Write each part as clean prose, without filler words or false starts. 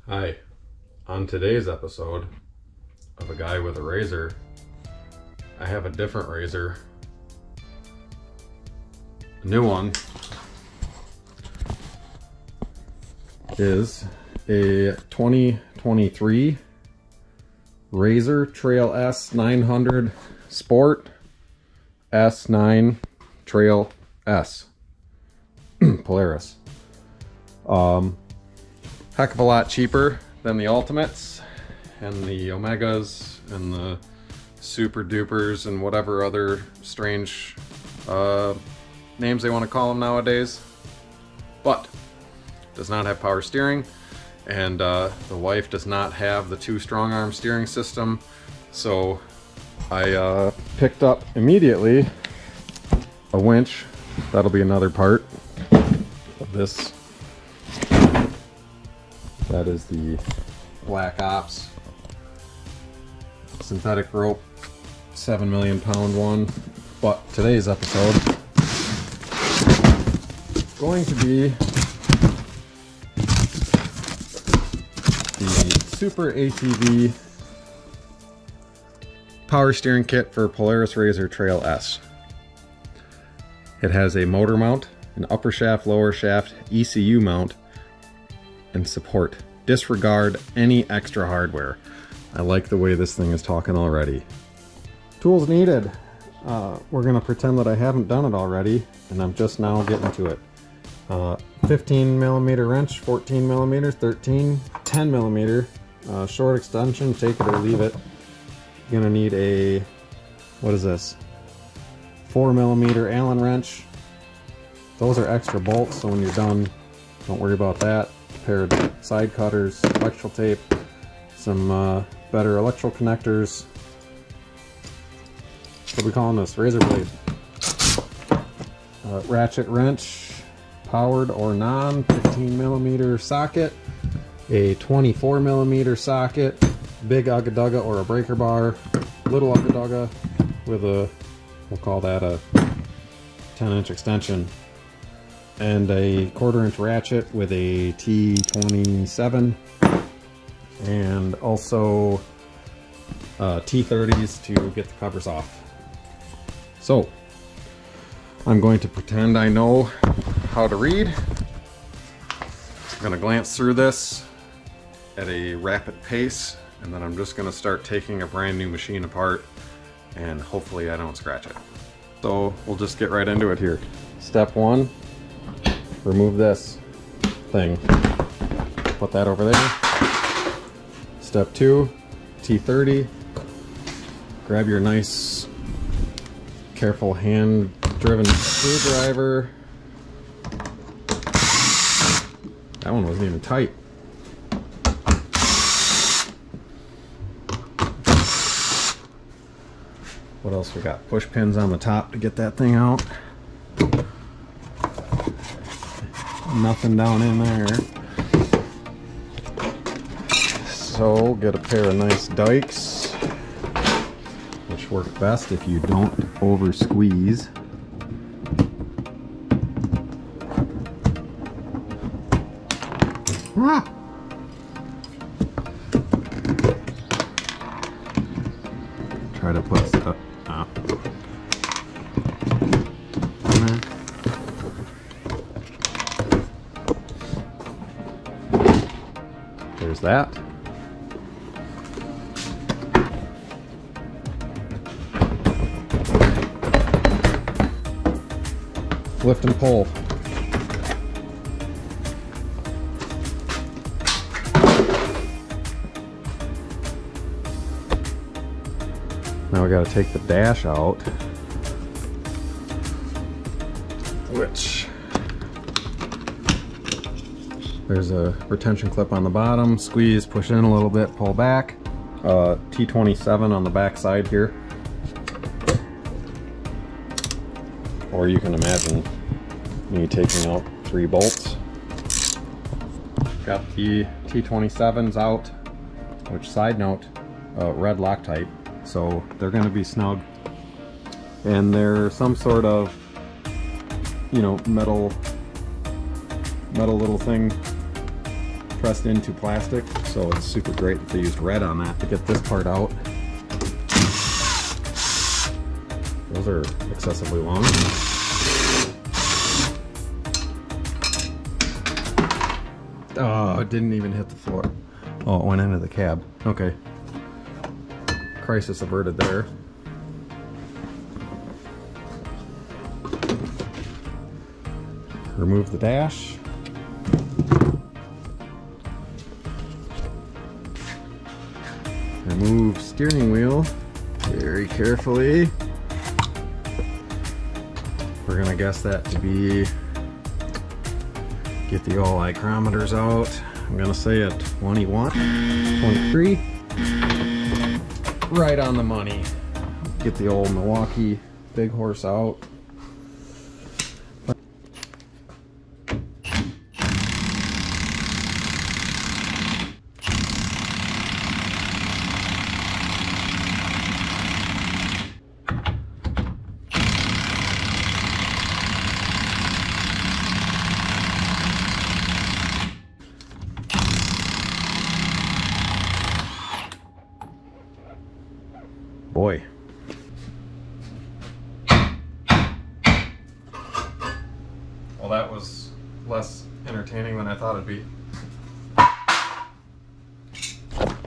Hi, on today's episode of A Guy with a Razor, I have a different razor, a new one is a 2023 RZR Trail S 900 Sport S9 Trail S Polaris. Heck of a lot cheaper than the Ultimates and the Omegas and the Super Dupers and whatever other strange names they want to call them nowadays. But does not have power steering, and the wife does not have the 2 strong arm steering system, so I picked up immediately a winch. That'll be another part of this. That is the Black Ops synthetic rope 7 million pound one. But today's episode is going to be the SuperATV power steering kit for Polaris RZR Trail S. It has a motor mount, an upper shaft, lower shaft, ECU mount, and support. Disregard any extra hardware. I like the way this thing is talking already. Tools needed. We're gonna pretend that I haven't done it already, and I'm just now getting to it. 15 millimeter wrench, 14 millimeters, 13, 10 millimeter, short extension, take it or leave it. You're gonna need a, what is this? 4 millimeter Allen wrench. Those are extra bolts, so when you're done, don't worry about that. A pair of side cutters, electrical tape, some better electrical connectors. What are we calling this? Razor blade. Ratchet wrench, powered or non, 15 millimeter socket, a 24 millimeter socket, big Ugga or a breaker bar, little Ugga with a, we'll call that a 10-inch extension, and a 1/4 inch ratchet with a T27, and also T30s to get the covers off. So I'm going to pretend I know how to read. I'm going to glance through this at a rapid pace, and then I'm just going to start taking a brand new machine apart, and hopefully I don't scratch it. So we'll just get right into it here. Step 1, remove this thing. Put that over there. Step 2, T30. Grab your nice, careful hand-driven screwdriver. That one wasn't even tight. What else we got? Push pins on the top to get that thing out. Nothing down in there. So get a pair of nice dikes, which work best if you don't over squeeze. Ah! Try to put stuff on there. There's that. Lift and pull. Now we got to take the dash out, which there's a retention clip on the bottom. Squeeze, push in a little bit, pull back. T27 on the back side here. Or you can imagine me taking out 3 bolts. Got the T27s out, which, side note, red Loctite, so they're going to be snug. And they're some sort of, you know, metal little thing pressed into plastic, so it's super great that they used red on that to get this part out. Those are excessively long. Oh, it didn't even hit the floor. Oh, it went into the cab. Okay. Crisis averted there. Remove the dash. Remove steering wheel very carefully. We're gonna guess that to be, get the old micrometers out. I'm gonna say a 21.3. Right on the money. Get the old Milwaukee big horse out. Boy. Well, that was less entertaining than I thought it'd be.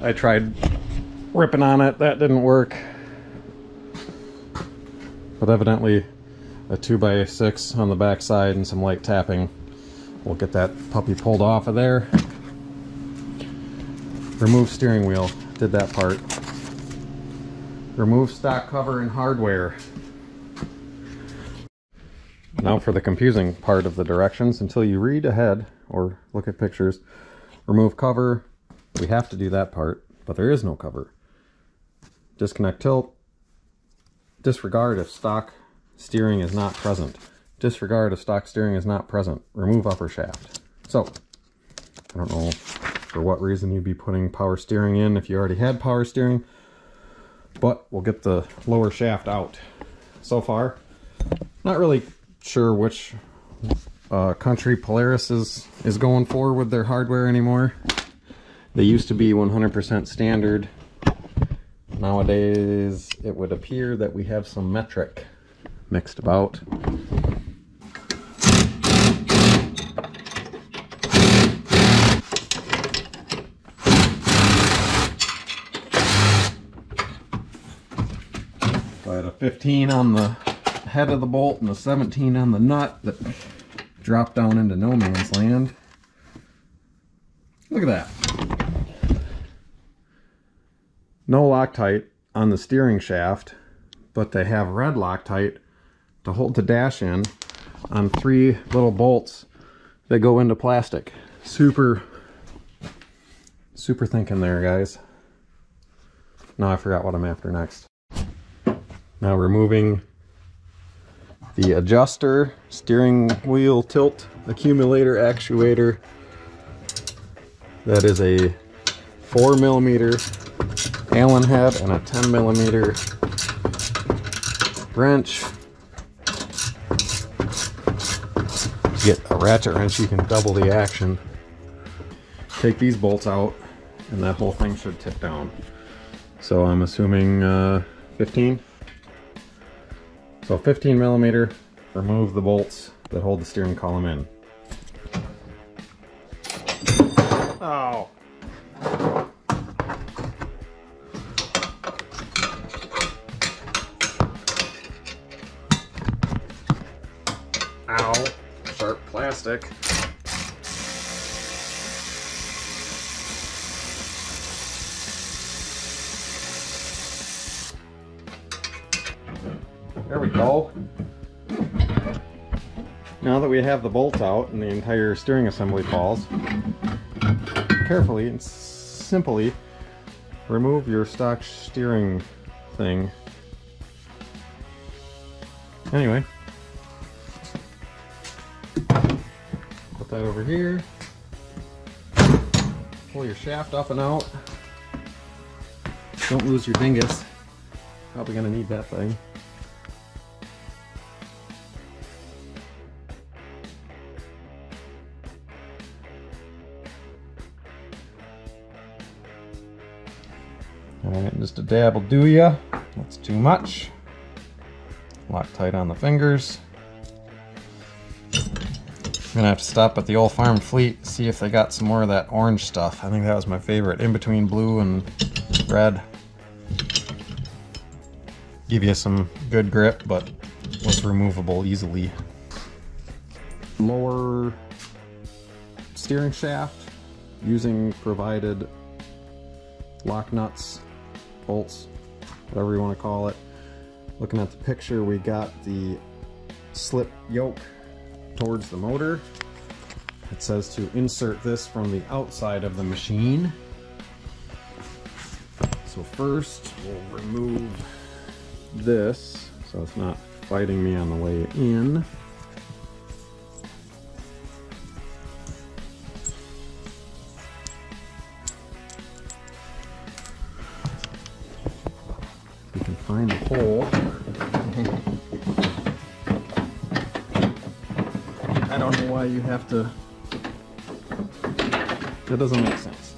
I tried ripping on it, that didn't work. But evidently a 2x6 on the back side and some light tapping will get that puppy pulled off of there. Remove steering wheel, did that part. Remove stock cover and hardware. Now for the confusing part of the directions. Until you read ahead or look at pictures. Remove cover. We have to do that part, but there is no cover. Disconnect tilt. Disregard if stock steering is not present. Disregard if stock steering is not present. Remove upper shaft. So, I don't know for what reason you'd be putting power steering in if you already had power steering. But we'll get the lower shaft out. So far, not really sure which country Polaris is going for with their hardware anymore. They used to be 100% standard. Nowadays, it would appear that we have some metric mixed about. I had a 15 on the head of the bolt and a 17 on the nut that dropped down into no man's land. Look at that. No Loctite on the steering shaft, but they have red Loctite to hold the dash in on 3 little bolts that go into plastic. Super thinking there, guys. Now I forgot what I'm after next. Now removing the adjuster, steering wheel tilt accumulator actuator. That is a 4mm Allen head and a 10mm wrench. To get a ratchet wrench, you can double the action. Take these bolts out and that whole thing should tip down. So I'm assuming 15. So 15mm, remove the bolts that hold the steering column in. Oh. Ow. Sharp plastic. There we go. Now that we have the bolt out and the entire steering assembly falls, carefully and simply remove your stock steering thing. Anyway, put that over here. Pull your shaft up and out. Don't lose your dingus. Probably gonna need that thing. Alright, just a dab will do ya. That's too much. Loctite on the fingers. I'm gonna have to stop at the Old Farm Fleet, see if they got some more of that orange stuff. I think that was my favorite, in between blue and red. Give you some good grip, but was removable easily. Lower steering shaft using provided lock nuts, bolts, whatever you want to call it. Looking at the picture, we got the slip yoke towards the motor. It says to insert this from the outside of the machine. So first we'll remove this so it's not fighting me on the way in. You can find the hole. I don't know why you have to. That doesn't make sense.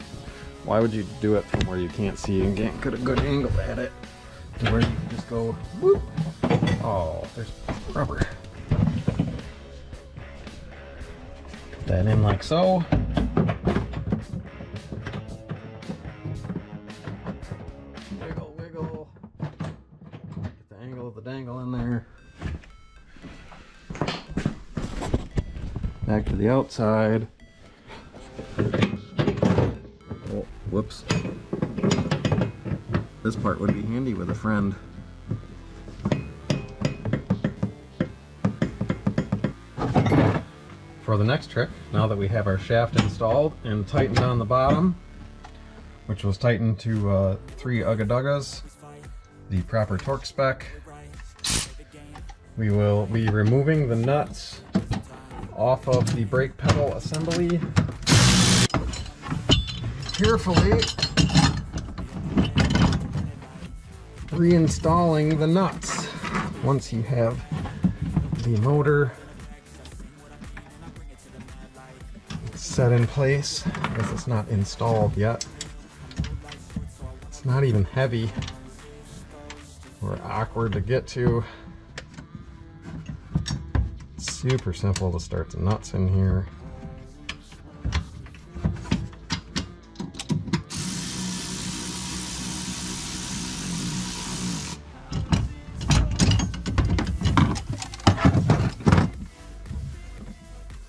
Why would you do it from where you can't see and get a good angle at it? To where you can just go whoop. Oh, there's rubber. Put that in like so. Wiggle, wiggle. Get the angle of the dangle in there. Back to the outside. Oh, whoops. This part would be handy with a friend. For the next trick, now that we have our shaft installed and tightened on the bottom, which was tightened to 3 Ugga-Duggas, the proper torque spec, we will be removing the nuts off of the brake pedal assembly. Carefully reinstalling the nuts once you have the motor set in place, because it's not installed yet. It's not even heavy or awkward to get to. It's super simple to start the nuts in here.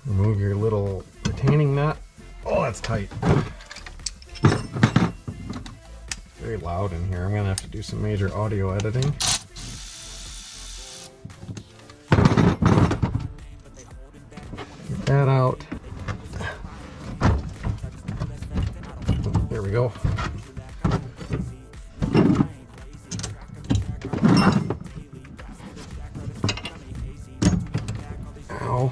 Remove your little retaining nut. Oh, that's tight. Very loud in here. I'm gonna have to do some major audio editing. Get that out. There we go. Ow.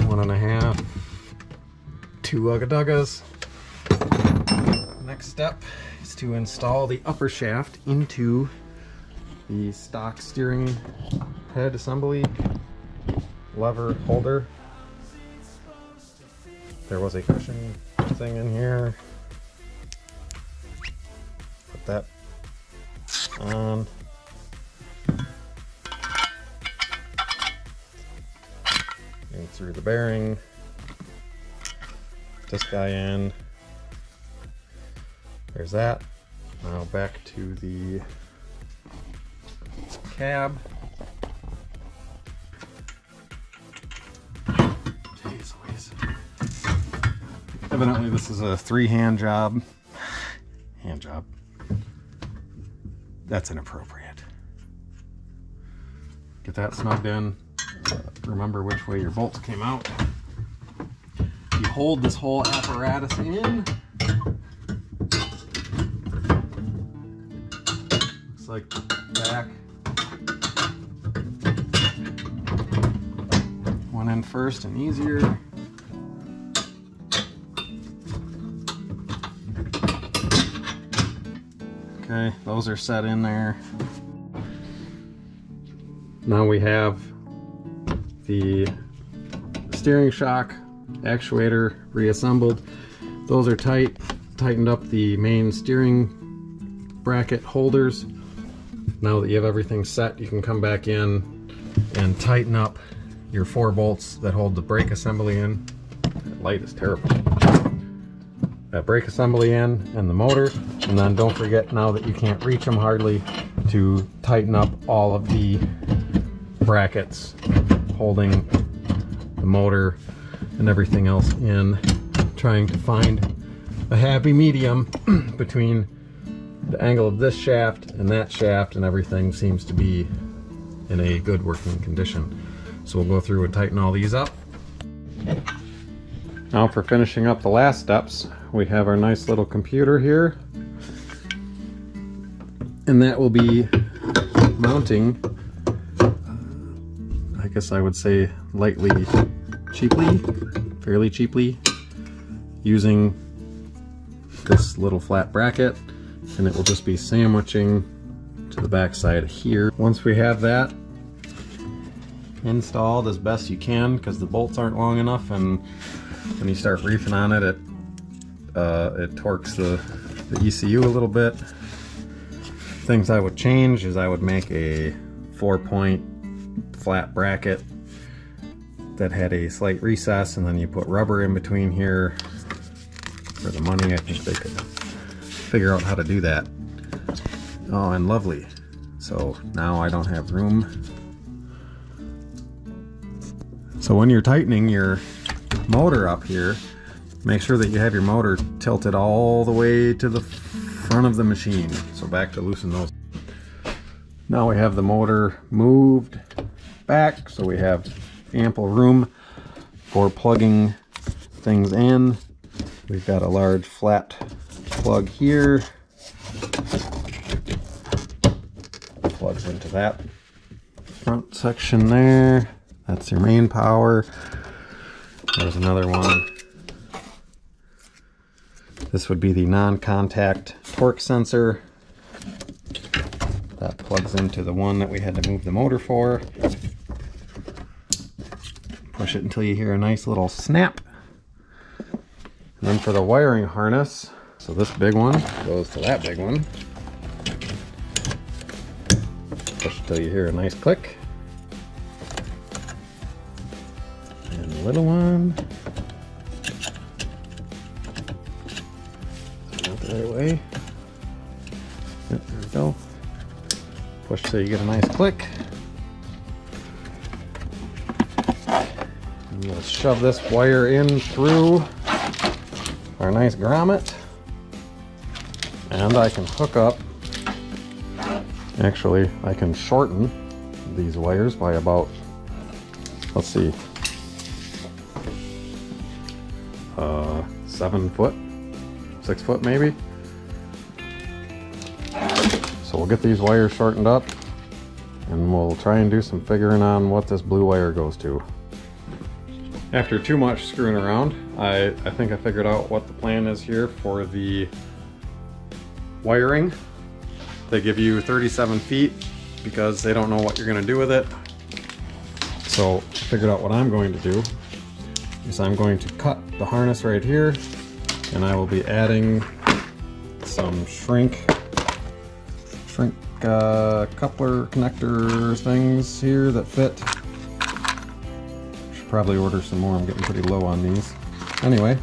One and a half, 2 Ugga-Duggas. Next step is to install the upper shaft into the stock steering head assembly lever holder. There was a cushion thing in here. Put that on. In through the bearing. Put this guy in. There's that. Now back to the cab. Jeez Louise. Evidently this is a 3-hand job. Hand job. That's inappropriate. Get that snugged in. Remember which way your bolts came out. You hold this whole apparatus in. Looks like back. One in first and easier. Okay, those are set in there. Now we have the steering shock actuator reassembled. Those are tight. Tightened up the main steering bracket holders. Now that you have everything set, you can come back in and tighten up your 4 bolts that hold the brake assembly in. That light is terrible. That brake assembly in and the motor, and then don't forget, now that you can't reach them hardly, to tighten up all of the brackets holding the motor and everything else in, trying to find a happy medium between the angle of this shaft and that shaft, and everything seems to be in a good working condition. So we'll go through and tighten all these up. Now for finishing up the last steps, we have our nice little computer here, and that will be mounting, I guess I would say fairly cheaply, using this little flat bracket, and it will just be sandwiching to the back side here. Once we have that installed as best you can, because the bolts aren't long enough, and when you start reefing on it, it torques the ECU a little bit. Things I would change is I would make a 4-point flat bracket that had a slight recess, and then you put rubber in between here. For the money, I think they could figure out how to do that. Oh, and lovely. So now I don't have room. So when you're tightening your motor up here, make sure that you have your motor tilted all the way to the front of the machine. So back to loosen those. Now we have the motor moved back, so we have ample room for plugging things in. We've got a large flat plug here. Plugs into that front section there. That's your main power. There's another one. This would be the non-contact torque sensor. That plugs into the one that we had to move the motor for. Push it until you hear a nice little snap. And then for the wiring harness, so this big one goes to that big one. Push until you hear a nice click. And the little one. Not the right way. Yep, there we go. Push till you get a nice click. And we'll shove this wire in through our nice grommet, and I can hook up, actually I can shorten these wires by about, let's see, 7 foot, 6 foot maybe. So we'll get these wires shortened up, and we'll try and do some figuring on what this blue wire goes to. After too much screwing around, I think I figured out what the plan is here for the wiring. They give you 37 feet because they don't know what you're going to do with it. So I figured out what I'm going to do is I'm going to cut the harness right here, and I will be adding some shrink coupler connector things here that fit. Probably order some more. I'm getting pretty low on these. Anyway,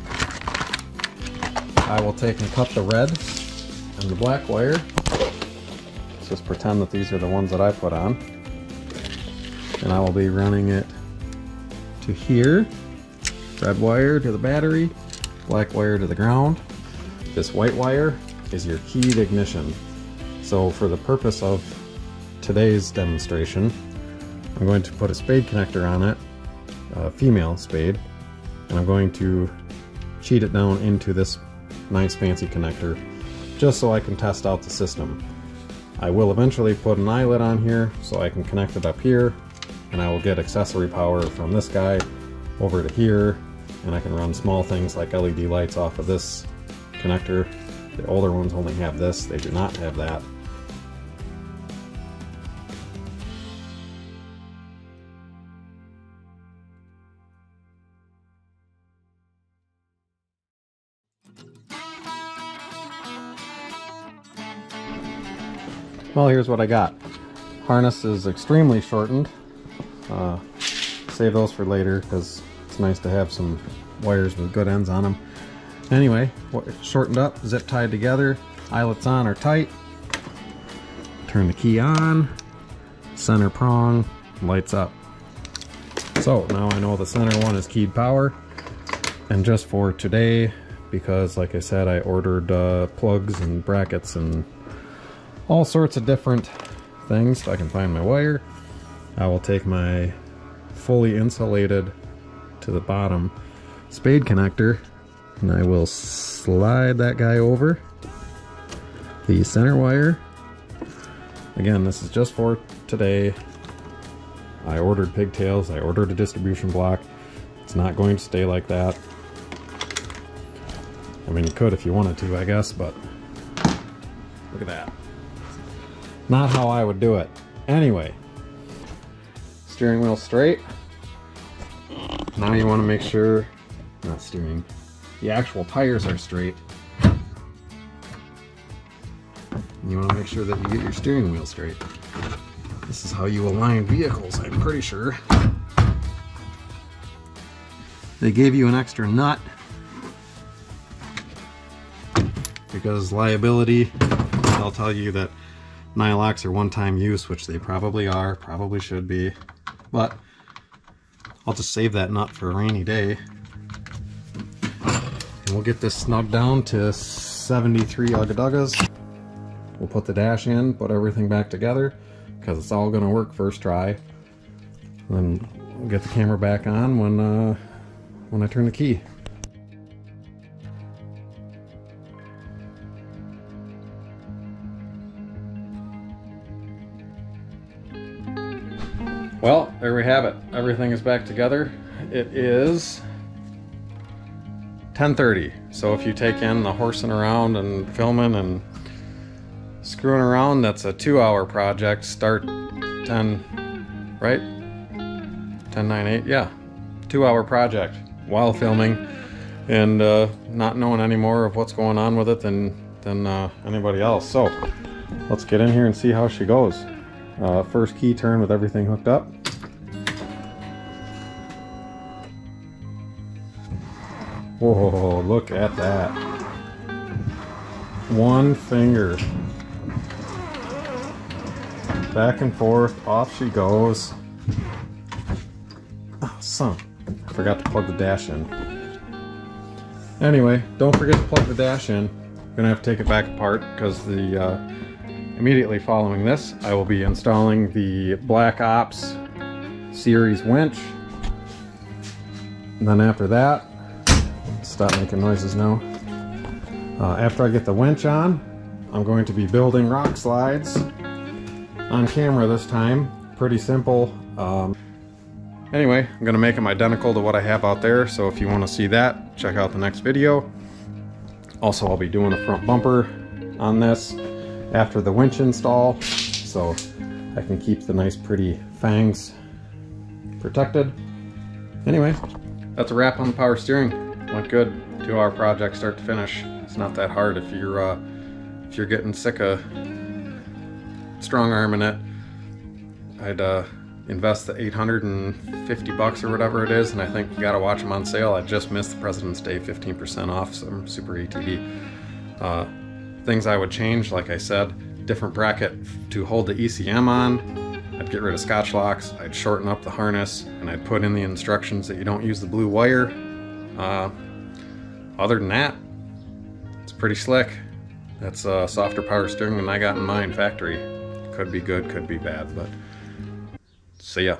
I will take and cut the red and the black wire. Let's just pretend that these are the ones that I put on. And I will be running it to here. Red wire to the battery, black wire to the ground. This white wire is your keyed ignition. So for the purpose of today's demonstration, I'm going to put a spade connector on it, a female spade, and I'm going to cheat it down into this nice fancy connector just so I can test out the system. I will eventually put an eyelet on here so I can connect it up here, and I will get accessory power from this guy over to here, and I can run small things like LED lights off of this connector The older ones only have this, they do not have that. Well, here's what I got. Harness is extremely shortened. Save those for later because it's nice to have some wires with good ends on them. Anyway, shortened up, zip tied together, eyelets on are tight. Turn the key on, center prong, lights up. So now I know the center one is keyed power. And just for today, because like I said, I ordered plugs and brackets and all sorts of different things so I can find my wire. I will take my fully insulated to the bottom spade connector and I will slide that guy over the center wire. Again, this is just for today. I ordered pigtails, I ordered a distribution block. It's not going to stay like that. I mean, you could if you wanted to, I guess, but look at that. Not how I would do it. Anyway, steering wheel straight. Now you want to make sure, not steering, the actual tires are straight. And you want to make sure that you get your steering wheel straight. This is how you align vehicles, I'm pretty sure. They gave you an extra nut because liability, they'll tell you that nylocks are one-time use, which they probably are, probably should be, but I'll just save that nut for a rainy day. And we'll get this snugged down to 73 ugga-duggas. We'll put the dash in, put everything back together, because it's all gonna work first try. Then we'll get the camera back on when I turn the key. Well, there we have it. Everything is back together. It is 10:30. So if you take in the horsing around and filming and screwing around, that's a 2-hour project. Start 10, right? 10:98, yeah. 2-hour project while filming and not knowing any more of what's going on with it than anybody else. So let's get in here and see how she goes. First key turn with everything hooked up. Whoa, look at that. One finger. Back and forth, off she goes. Oh, son. I forgot to plug the dash in. Anyway, don't forget to plug the dash in. I'm gonna have to take it back apart because immediately following this, I will be installing the Black Ops series winch. And then after that, stop making noises now. After I get the winch on, I'm going to be building rock slides on camera this time. Pretty simple. Anyway, I'm gonna make them identical to what I have out there, so if you want to see that, check out the next video. Also, I'll be doing a front bumper on this after the winch install, so I can keep the nice pretty fangs protected. Anyway, that's a wrap on the power steering. Went good. 2-hour project start to finish. It's not that hard if you're getting sick of strong arming it. I'd invest the 850 bucks or whatever it is, and I think you gotta watch them on sale. I just missed the President's Day 15% off some SuperATV. Things I would change, like I said, different bracket to hold the ECM on. I'd get rid of Scotch locks, I'd shorten up the harness, and I'd put in the instructions that you don't use the blue wire. Other than that, it's pretty slick. That's a softer power steering than I got in mine factory. Could be good, could be bad, but see ya.